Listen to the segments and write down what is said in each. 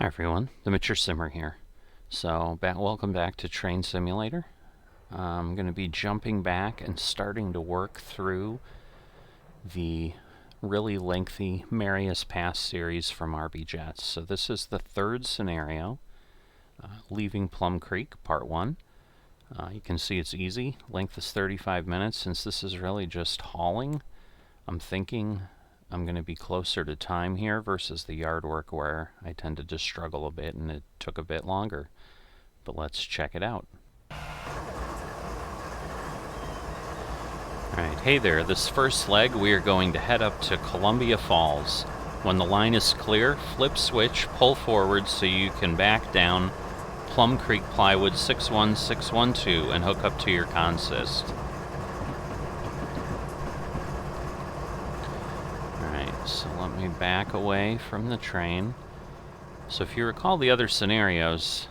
Hi everyone, the Mature Simmer here. So, welcome back to Train Simulator. I'm going to be jumping back and starting to work through the really lengthy Marius Pass series from RBJets. So this is the third scenario, leaving Plum Creek, Part 1. You can see it's easy. Length is 35 minutes. Since this is really just hauling, I'm thinking I'm going to be closer to time here versus the yard work where I tend to just struggle a bit and it took a bit longer. But let's check it out. Alright, hey there, this first leg we are going to head up to Columbia Falls. When the line is clear, flip switch, pull forward so you can back down Plum Creek Plywood 61612 and hook up to your consist. So let me back away from the train. So if you recall the other scenarios,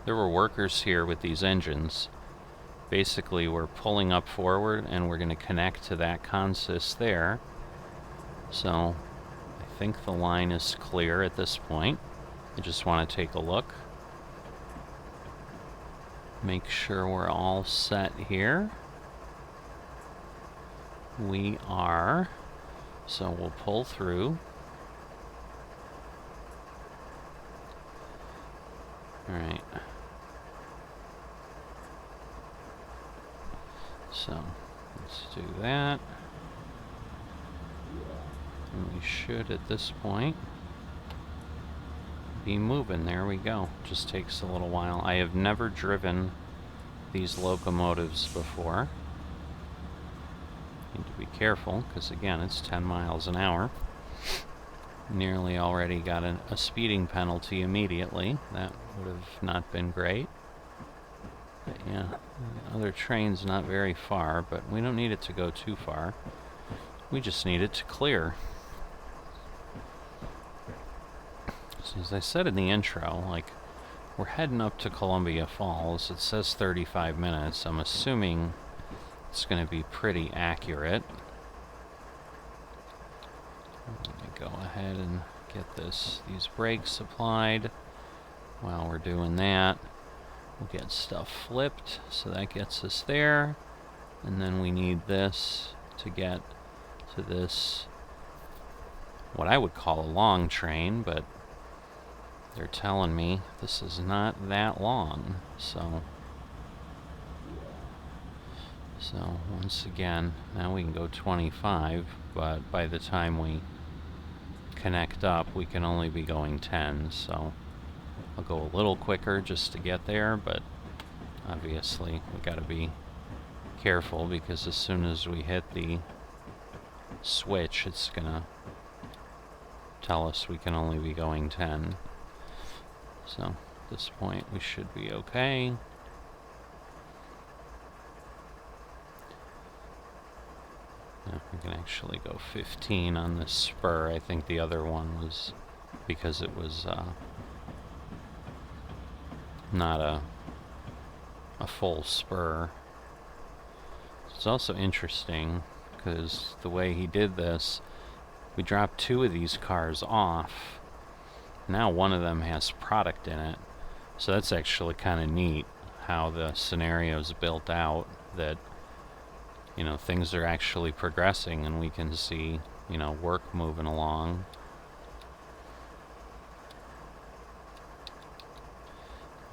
there were workers here with these engines. Basically, we're pulling up forward and we're going to connect to that consist there. So I think the line is clear at this point. I just want to take a look. Make sure we're all set here. We are. So we'll pull through. Alright. So let's do that. And we should at this point be moving. There we go. Just takes a little while. I have never driven these locomotives before. Need to be careful, because again, it's 10 miles an hour. Nearly already got a speeding penalty immediately. That would have not been great. But yeah, other train's not very far, but we don't need it to go too far. We just need it to clear. So as I said in the intro, like, we're heading up to Columbia Falls. It says 35 minutes. I'm assuming it's going to be pretty accurate. Let me go ahead and get these brakes applied. While we're doing that, we'll get stuff flipped, so that gets us there. And then we need this to get to this, what I would call a long train, but they're telling me this is not that long, so once again, now we can go 25, but by the time we connect up, we can only be going 10, so I'll go a little quicker just to get there, but obviously we gotta be careful because as soon as we hit the switch, it's gonna tell us we can only be going 10. So at this point, we should be okay. We can actually go 15 on this spur. I think the other one was because it was not a full spur. It's also interesting because the way he did this, we dropped 2 of these cars off. Now one of them has product in it. So that's actually kind of neat how the scenario's built out, that you know, things are actually progressing and we can see, you know, work moving along.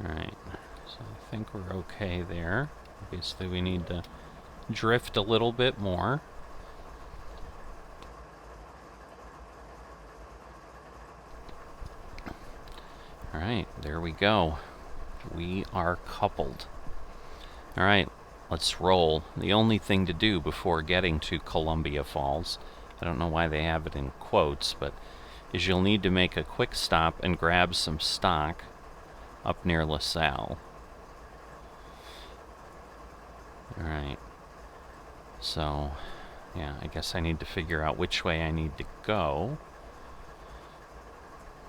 Alright, so I think we're okay there. Obviously we need to drift a little bit more. Alright, there we go. We are coupled. Alright. Let's roll. The only thing to do before getting to Columbia Falls, I don't know why they have it in quotes, but is you'll need to make a quick stop and grab some stock up near LaSalle. Alright. So, yeah, I guess I need to figure out which way I need to go.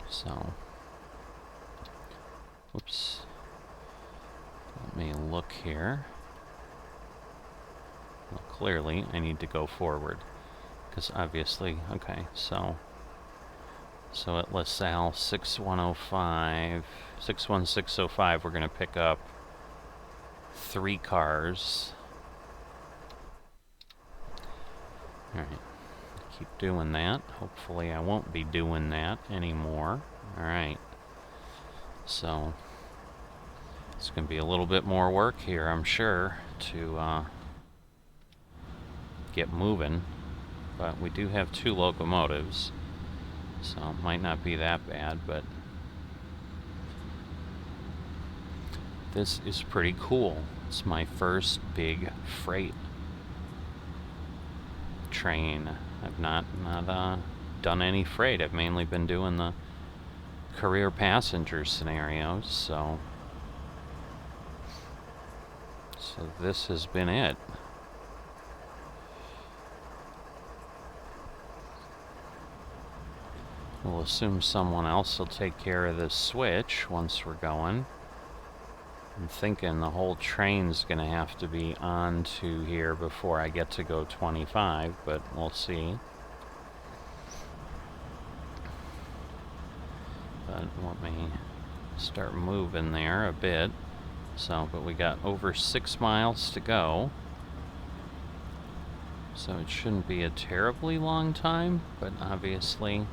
So, whoops. Let me look here. Well, clearly, I need to go forward, because obviously, okay, so So at LaSalle 6105, 61605, we're going to pick up 3 cars. Alright, keep doing that. Hopefully I won't be doing that anymore. Alright, so it's going to be a little bit more work here, I'm sure, to get moving. But we do have 2 locomotives, so it might not be that bad, but this is pretty cool. It's my first big freight train. I've not done any freight. I've mainly been doing the career passenger scenarios, so this has been it. We'll assume someone else will take care of this switch once we're going. I'm thinking the whole train's gonna have to be on to here before I get to go 25, but we'll see. But let me start moving there a bit. So, but we got over 6 miles to go. So it shouldn't be a terribly long time, but obviously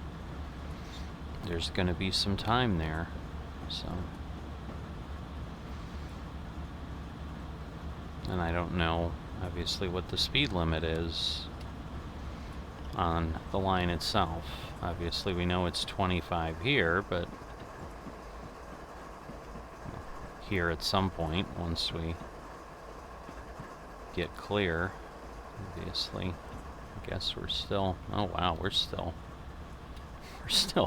there's going to be some time there. So, and I don't know obviously what the speed limit is on the line itself. Obviously we know it's 25 here, but here at some point once we get clear, obviously I guess we're still, oh wow, we're still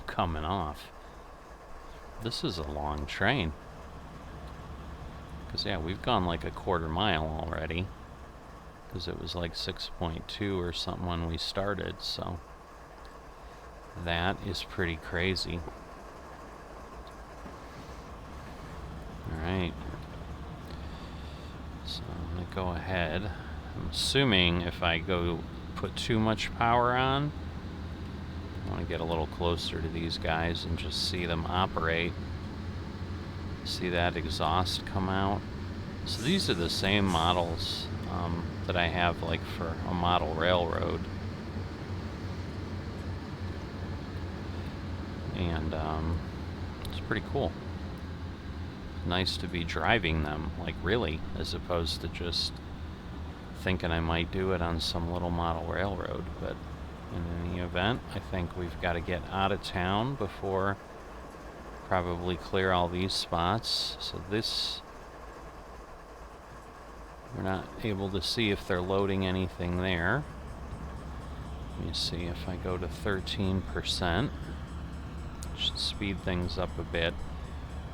coming off. This is a long train. Because, yeah, we've gone like a quarter mile already. Because it was like 6.2 or something when we started, so that is pretty crazy. Alright. So I'm going to go ahead. I'm assuming if I go put too much power on, I want to get a little closer to these guys and just see them operate. See that exhaust come out. So these are the same models that I have like for a model railroad. And it's pretty cool. Nice to be driving them, like really, as opposed to just thinking I might do it on some little model railroad. But in any event, I think we've got to get out of town before probably clear all these spots. So this, we're not able to see if they're loading anything there. Let me see if I go to 13%. Should speed things up a bit.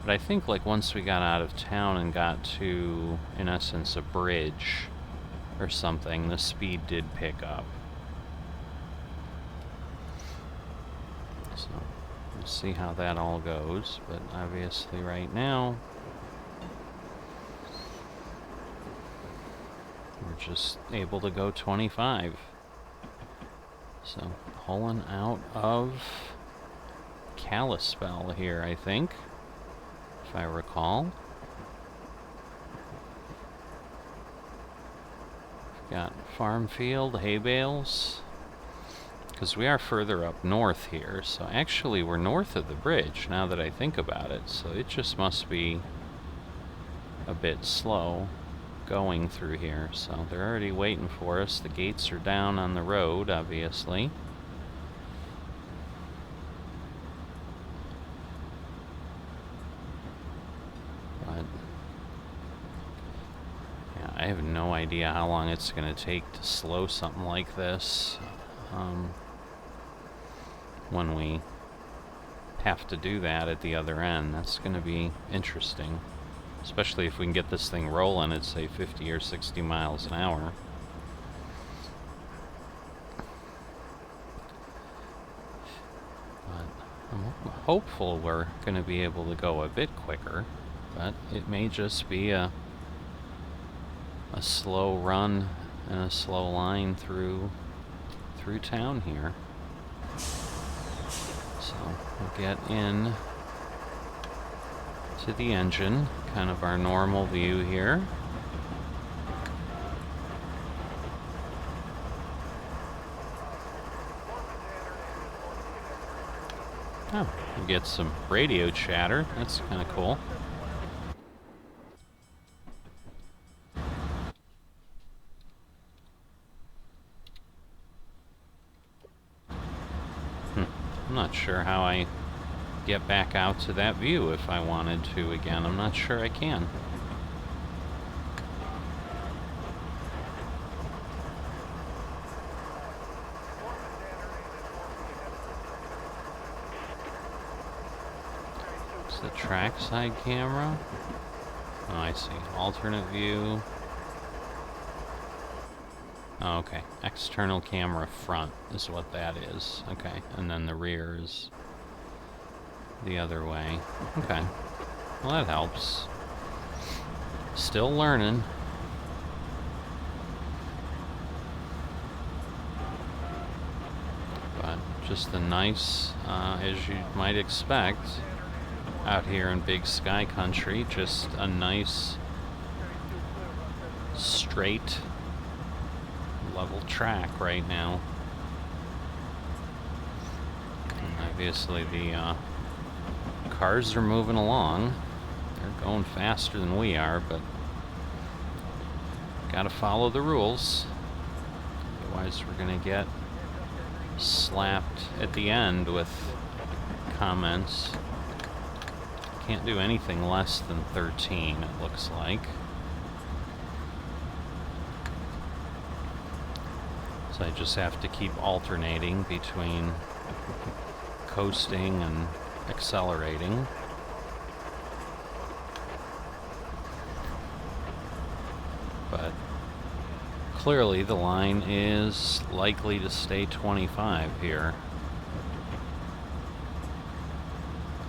But I think like once we got out of town and got to, in essence, a bridge or something, the speed did pick up. So we'll see how that all goes, but obviously right now we're just able to go 25. So pulling out of Kalispell here, I think, if I recall. We've got farm field, hay bales. Because we are further up north here, so actually we're north of the bridge now that I think about it, so it just must be a bit slow going through here. So they're already waiting for us. The gates are down on the road, obviously. But yeah, I have no idea how long it's going to take to slow something like this. When we have to do that at the other end. That's going to be interesting, especially if we can get this thing rolling at say 50 or 60 miles an hour. But I'm hopeful we're going to be able to go a bit quicker, but it may just be a slow run and a slow line through town here. So We'll get in to the engine, kind of our normal view here. Oh, we get some radio chatter. That's kind of cool. I'm not sure how I get back out to that view if I wanted to again. I'm not sure I can. It's the trackside camera. Oh, I see. Alternate view. Oh, okay. External camera front is what that is. Okay. And then the rear is the other way. Okay. Well, that helps. Still learning. But just a nice, as you might expect, out here in Big Sky Country, just a nice, straight, level track right now. And obviously the cars are moving along. They're going faster than we are, but gotta follow the rules. Otherwise we're gonna get slapped at the end with comments. Can't do anything less than 13, it looks like. So I just have to keep alternating between coasting and accelerating. But clearly the line is likely to stay 25 here.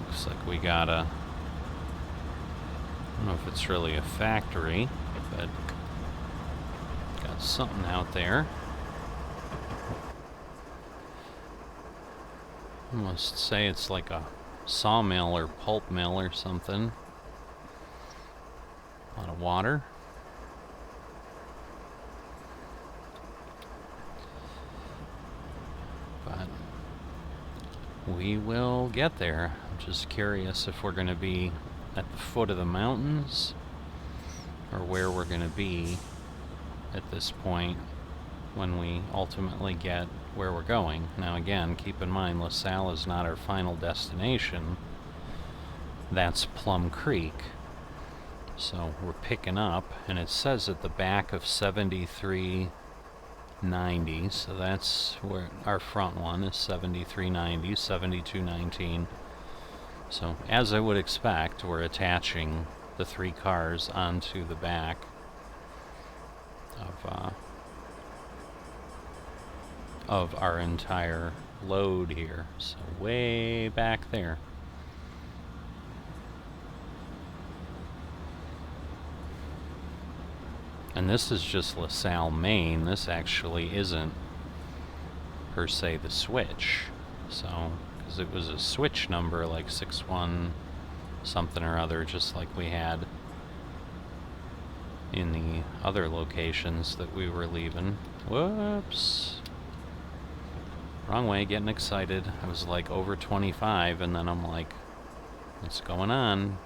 Looks like we got a, I don't know if it's really a factory, but got something out there. I must say it's like a sawmill or pulp mill or something. A lot of water. But we will get there. I'm just curious if we're going to be at the foot of the mountains or where we're going to be at this point when we ultimately get where we're going. Now again, keep in mind LaSalle is not our final destination. That's Plum Creek. So we're picking up, and it says at the back of 7390, so that's where our front one is, 7390, 7219. So as I would expect, we're attaching the 3 cars onto the back of our entire load here. So way back there. And this is just LaSalle, Maine. This actually isn't per se the switch. So, because it was a switch number like 61 something or other, just like we had in the other locations that we were leaving. Whoops. Wrong way, getting excited. I was like over 25, and then I'm like, what's going on?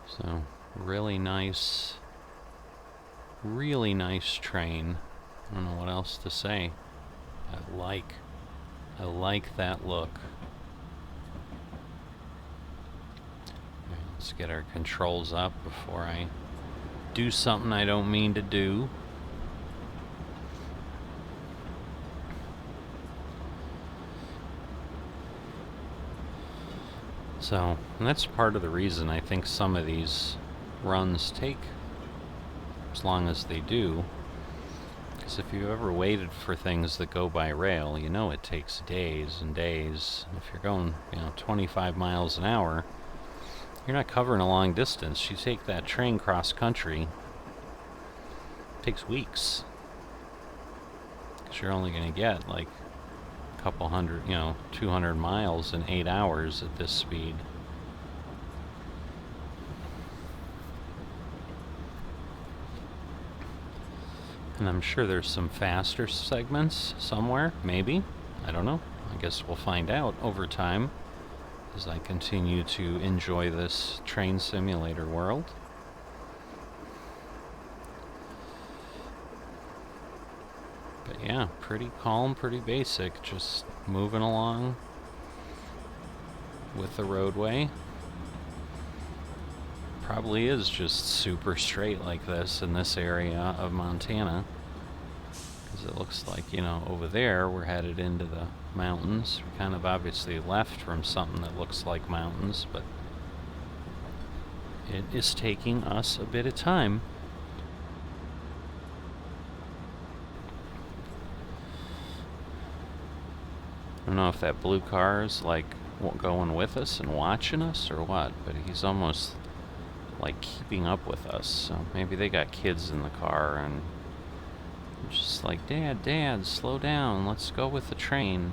So, really nice train. I don't know what else to say. I like that look. Right, let's get our controls up before I do something I don't mean to do. So, and that's part of the reason I think some of these runs take as long as they do. Because if you've ever waited for things that go by rail, you know it takes days and days. If you're going, 25 miles an hour, you're not covering a long distance. You take that train cross country, it takes weeks. Because you're only going to get like a couple hundred, 200 miles in 8 hours at this speed. And I'm sure there's some faster segments somewhere, maybe. I don't know. I guess we'll find out over time as I continue to enjoy this train simulator world. But yeah, pretty calm, pretty basic, just moving along with the roadway. Probably is just super straight like this in this area of Montana, because it looks like, over there we're headed into the mountains. We kind of obviously left from something that looks like mountains, but it is taking us a bit of time. I don't know if that blue car is like going with us and watching us or what, but he's almost like keeping up with us. So maybe they got kids in the car and I'm just like, Dad, slow down, let's go with the train.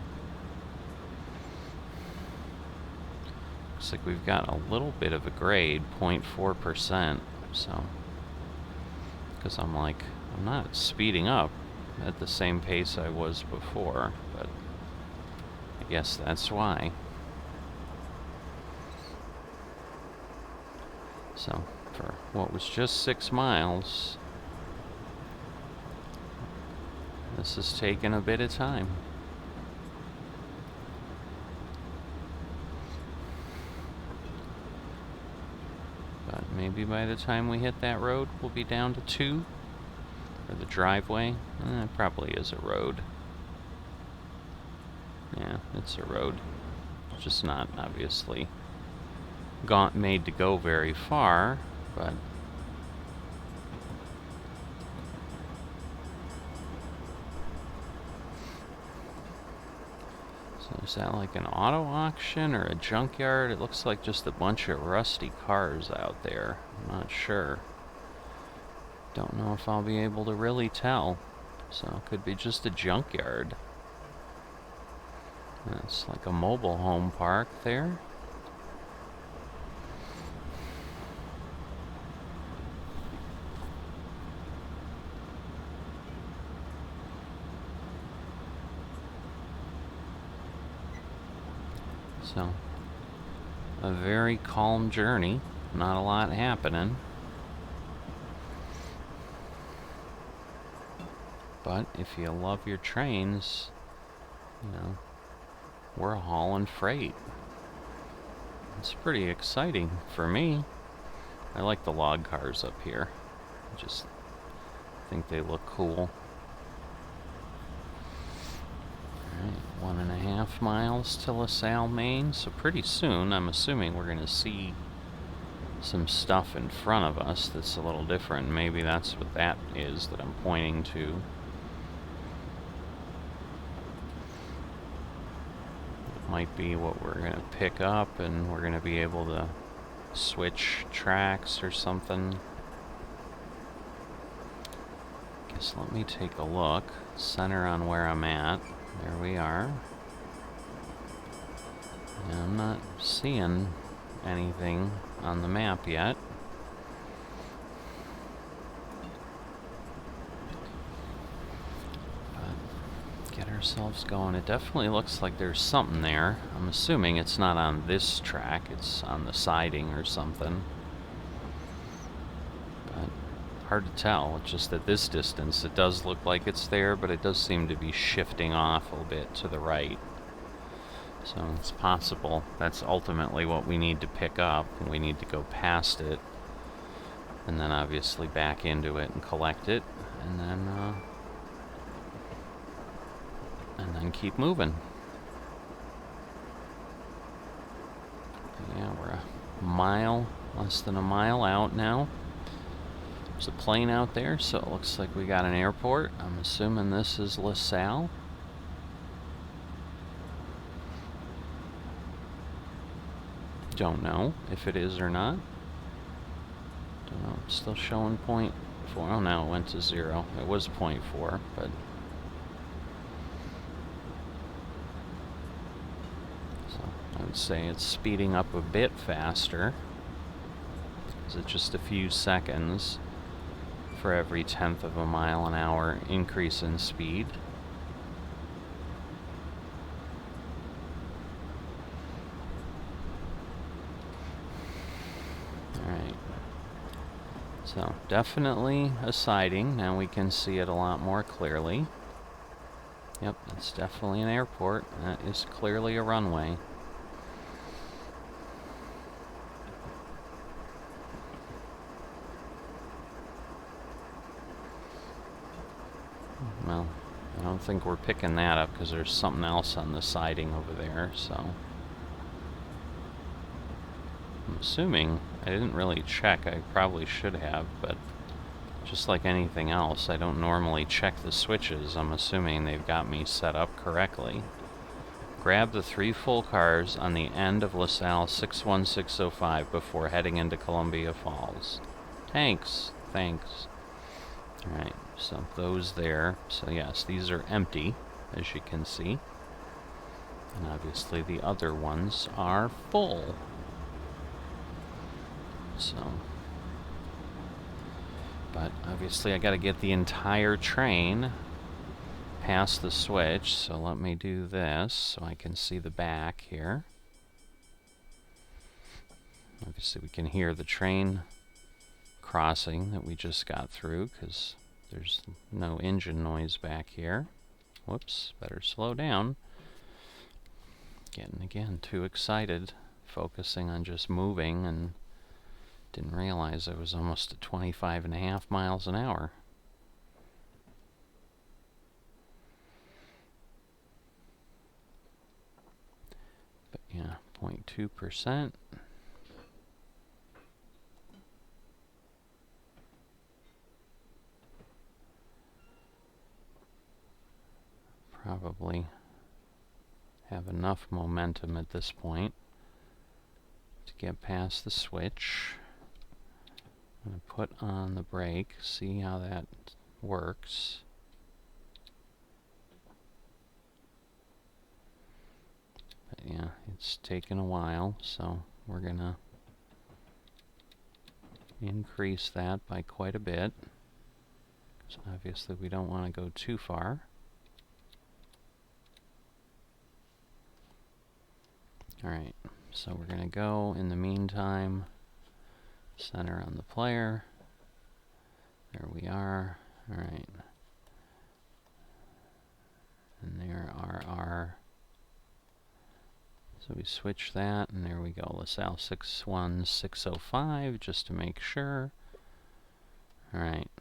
Looks like we've got a little bit of a grade, 0.4%, so because I'm not speeding up at the same pace I was before, but I guess that's why. So, for what was just 6 miles, this has taken a bit of time. But maybe by the time we hit that road, we'll be down to 2, or the driveway. It probably is a road. Yeah, it's a road. It's just not, obviously, made to go very far, but so is that like an auto auction or a junkyard? It looks like just a bunch of rusty cars out there. I'm not sure. Don't know if I'll be able to really tell. So it could be just a junkyard. It's like a mobile home park there. So, a very calm journey, not a lot happening. But if you love your trains, we're hauling freight. It's pretty exciting for me. I like the log cars up here. I just think they look cool. Alright, 1.5 miles to LaSalle, Maine. So pretty soon, I'm assuming we're going to see some stuff in front of us that's a little different. Maybe that's what that is that I'm pointing to. Might be what we're going to pick up, and we're going to be able to switch tracks or something. Guess let me take a look. Center on where I'm at. There we are. And I'm not seeing anything on the map yet. Get ourselves going. It definitely looks like there's something there. I'm assuming it's not on this track, it's on the siding or something. But hard to tell. It's just at this distance it does look like it's there, but it does seem to be shifting off a bit to the right. So it's possible that's ultimately what we need to pick up. We need to go past it and then obviously back into it and collect it, and then keep moving. Yeah, we're less than a mile out now. There's a plane out there, so it looks like we got an airport. I'm assuming this is LaSalle. Don't know if it is or not. Don't know. It's still showing 0.4. Oh, now it went to 0. It was 0.4, but so I would say it's speeding up a bit faster. Is it just a few seconds for every 1/10 of a mile an hour increase in speed? Alright. So, definitely a siding. Now we can see it a lot more clearly. Yep, it's definitely an airport. That is clearly a runway. Well, I don't think we're picking that up because there's something else on the siding over there, so I'm assuming, I didn't really check, I probably should have, but just like anything else, I don't normally check the switches. I'm assuming they've got me set up correctly. Grab the 3 full cars on the end of LaSalle 61605 before heading into Columbia Falls. Thanks. Alright, so those there. So yes, these are empty, as you can see. And obviously the other ones are full. So, but obviously I gotta get the entire train past the switch, so let me do this so I can see the back here. Obviously we can hear the train crossing that we just got through because there's no engine noise back here. Whoops, better slow down. Getting again too excited, focusing on just moving, and didn't realize I was almost at 25.5 miles an hour. But yeah, 0.2%. Probably have enough momentum at this point to get past the switch. I'm going to put on the brake, see how that works. But yeah, it's taken a while, so we're going to increase that by quite a bit. So obviously we don't want to go too far. Alright, so we're going to go, in the meantime, center on the player. There we are. Alright. And there are our... So we switch that, and there we go. LaSalle 61605, just to make sure. Alright.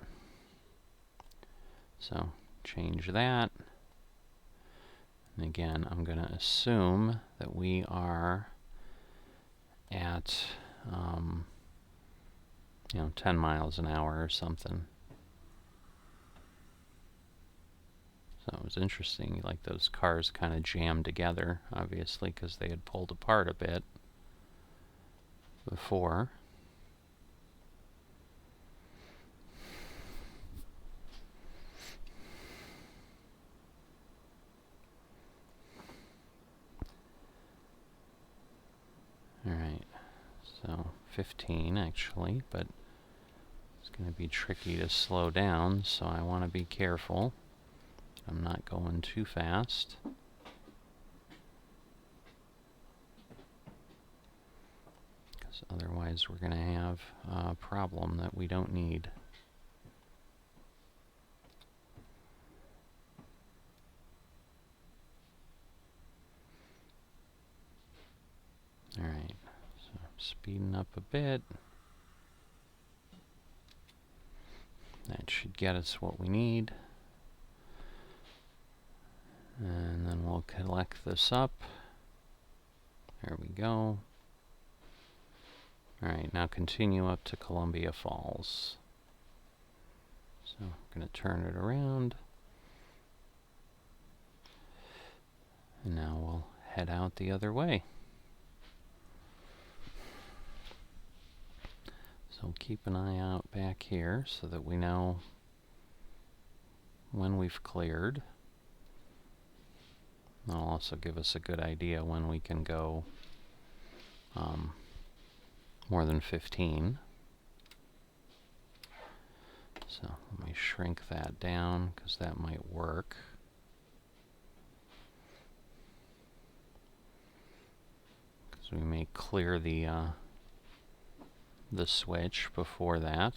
So, change that. And again, I'm going to assume that we are at, 10 miles an hour or something. So it was interesting, like those cars kind of jammed together, obviously, because they had pulled apart a bit before. Alright, so 15 actually, but it's going to be tricky to slow down, so I want to be careful. I'm not going too fast. Because otherwise we're going to have a problem that we don't need. Alright, so speeding up a bit. That should get us what we need. And then we'll collect this up. There we go. Alright, now continue up to Columbia Falls. So I'm going to turn it around. And now we'll head out the other way. So keep an eye out back here so that we know when we've cleared. That'll also give us a good idea when we can go more than 15. So let me shrink that down because that might work. Because we may clear the switch before that.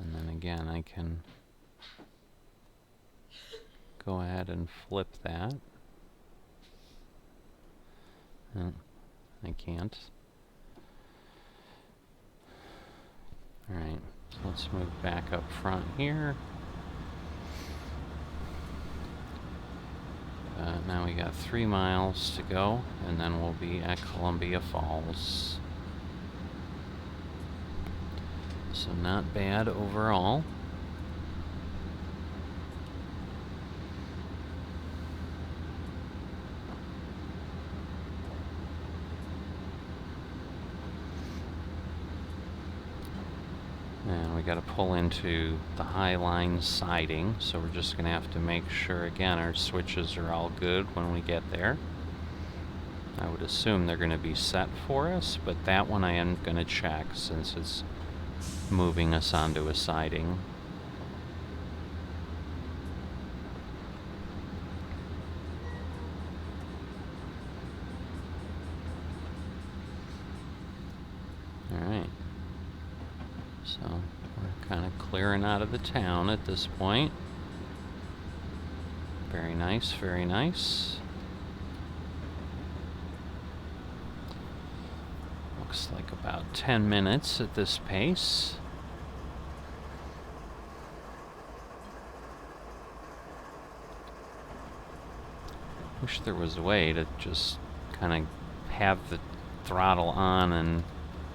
And then again, I can go ahead and flip that. I can't. Alright, so let's move back up front here. Now we got 3 miles to go, and then we'll be at Columbia Falls. So not bad overall. And we got to pull into the High Line siding, so we're just going to have to make sure again our switches are all good when we get there. I would assume they're going to be set for us, but that one I am going to check since it's moving us onto a siding. Alright. So we're kind of clearing out of the town at this point. Very nice, very nice. Looks like about 10 minutes at this pace. Wish there was a way to just kind of have the throttle on and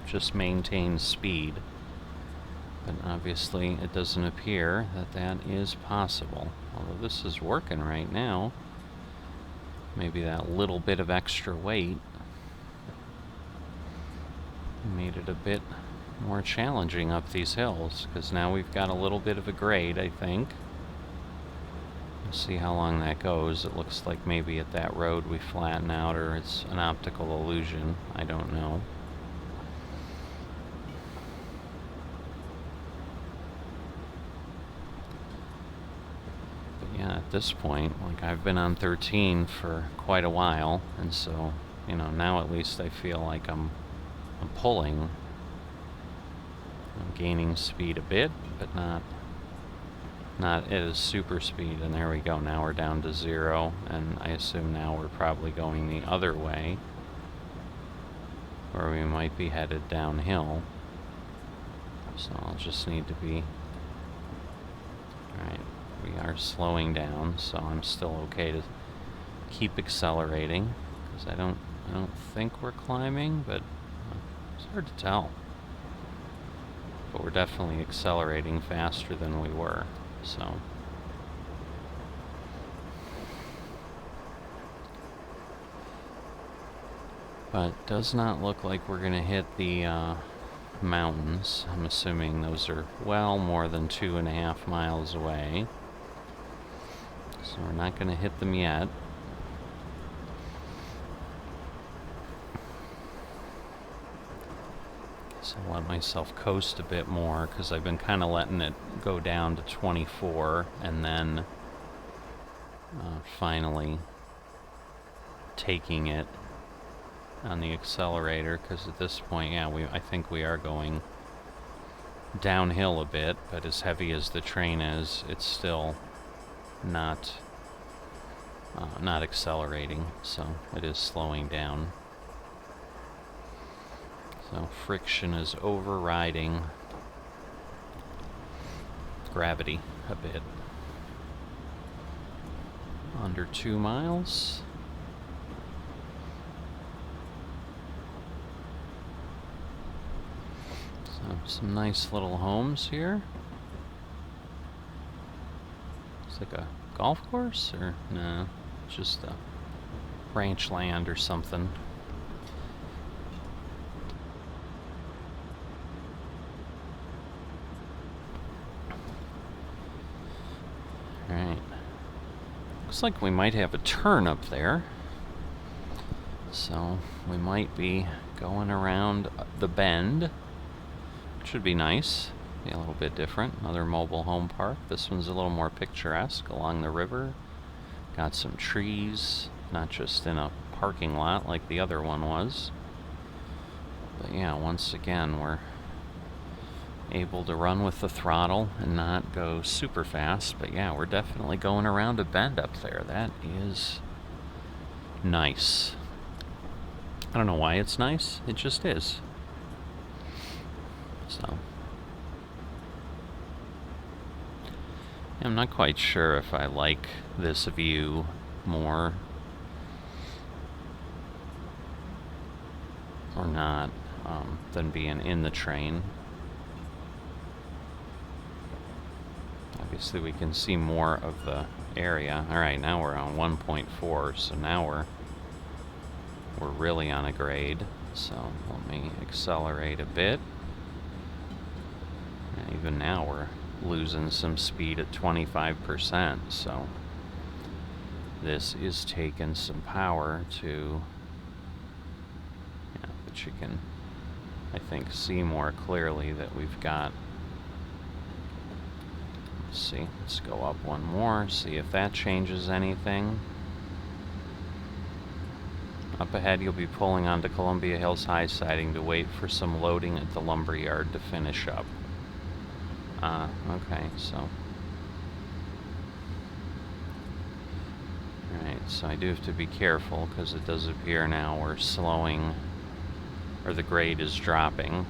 just maintain speed. But obviously it doesn't appear that that is possible. Although this is working right now. Maybe that little bit of extra weight made it a bit more challenging up these hills, because now we've got a little bit of a grade, I think. We'll see how long that goes. It looks like maybe at that road we flatten out, or it's an optical illusion. I don't know. Yeah, at this point, like, I've been on 13 for quite a while, and so, you know, now at least I feel like I'm pulling. I'm gaining speed a bit, but not at a super speed. And there we go, now we're down to 0, and I assume now we're probably going the other way, or we might be headed downhill. So I'll just need to be... Alright. We are slowing down, so I'm still okay to keep accelerating, because I don't think we're climbing, but it's hard to tell. But we're definitely accelerating faster than we were, so. But it does not look like we're going to hit the mountains. I'm assuming those are well more than 2.5 miles away. So we're not going to hit them yet. So I'll let myself coast a bit more, because I've been kind of letting it go down to 24 and then finally taking it on the accelerator, because at this point, yeah, I think we are going downhill a bit, but as heavy as the train is, it's still not accelerating, so it is slowing down. So friction is overriding gravity a bit. Under 2 miles. Some nice little homes here. It's like a golf course, or no, just a ranch land or something. Alright. Looks like we might have a turn up there. So we might be going around the bend. Should be nice. Be a little bit different. Another mobile home park. This one's a little more picturesque along the river. Got some trees, not just in a parking lot like the other one was. But yeah, once again, we're able to run with the throttle and not go super fast. But yeah, we're definitely going around a bend up there. That is nice. I don't know why it's nice. It just is. So I'm not quite sure if I like this view more or not than being in the train. Obviously we can see more of the area. Alright, now we're on 1.4, so now we're really on a grade. So let me accelerate a bit. And even now we're losing some speed at 25%, so this is taking some power to, yeah, but you can, I think, see more clearly that we've got. Let's see, let's go up one more, see if that changes anything. Up ahead, you'll be pulling onto Columbia Hills High siding to wait for some loading at the lumber yard to finish up. Okay, so. Alright, so I do have to be careful because it does appear now we're slowing, or the grade is dropping.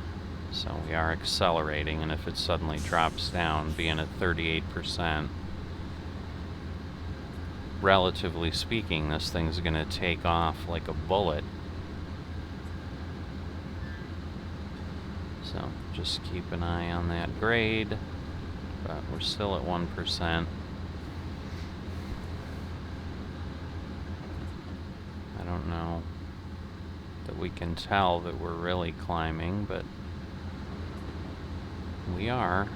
So we are accelerating, and if it suddenly drops down, being at 38%, relatively speaking, this thing's gonna take off like a bullet. So just keep an eye on that grade, but we're still at 1%. I don't know that we can tell that we're really climbing, but we are.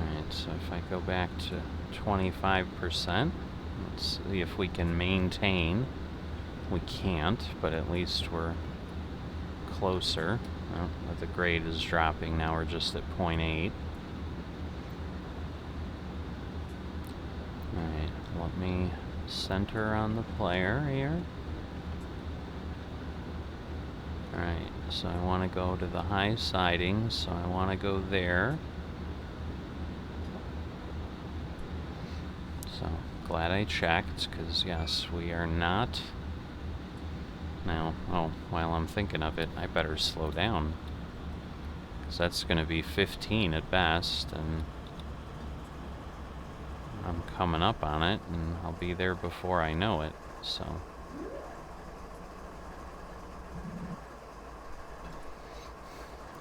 Alright, so if I go back to 25%, let's see if we can maintain. We can't, but at least we're closer. Oh, but the grade is dropping. Now we're just at 0.8. Alright, let me center on the player here. Alright, so I want to go to the high siding, so I want to go there. So, glad I checked, because yes, we are not. Now, oh, while I'm thinking of it, I better slow down, because that's going to be 15 at best, and I'm coming up on it, and I'll be there before I know it, so.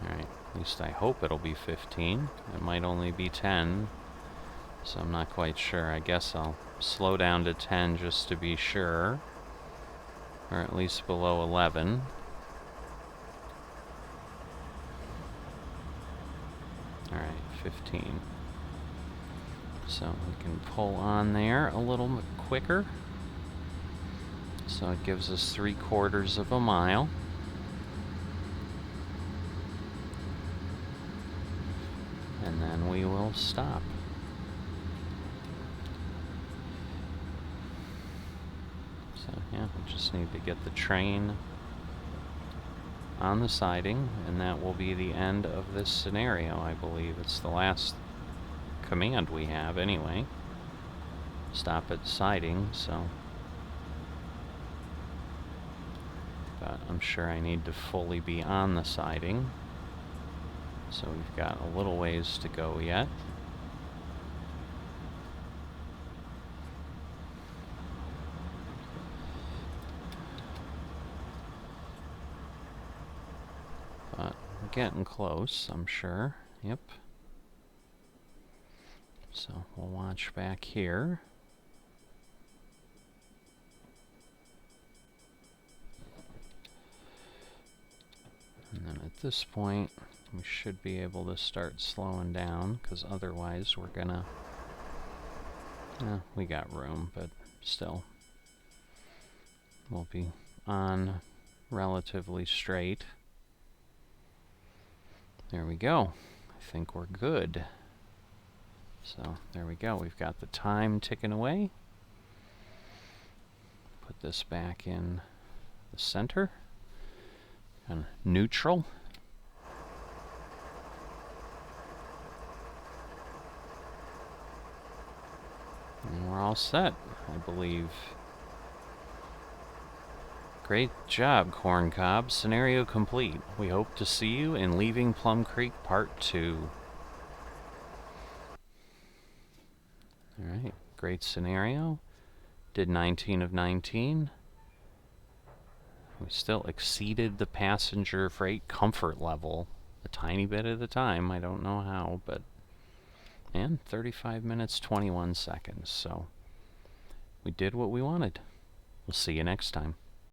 Alright, at least I hope it'll be 15. It might only be 10, so I'm not quite sure. I guess I'll slow down to 10 just to be sure, or at least below 11. Alright, 15. So we can pull on there a little bit quicker. So it gives us 3/4 of a mile. And then we will stop. So yeah, we just need to get the train on the siding, and that will be the end of this scenario, I believe. It's the last command we have anyway. Stop at siding, so. But I'm sure I need to fully be on the siding. So we've got a little ways to go yet. getting close, I'm sure. Yep. So we'll watch back here. And then at this point, we should be able to start slowing down, because otherwise we're gonna... we got room, but still. We'll be on relatively straight. There we go. I think we're good. So there we go. We've got the time ticking away. Put this back in the center. And neutral. And we're all set, I believe. Great job, Corn Cob. Scenario complete. We hope to see you in Leaving Plum Creek Part 2. Alright, great scenario. Did 19 of 19. We still exceeded the passenger freight comfort level a tiny bit at a time. I don't know how, but... And 35 minutes, 21 seconds. So, we did what we wanted. We'll see you next time.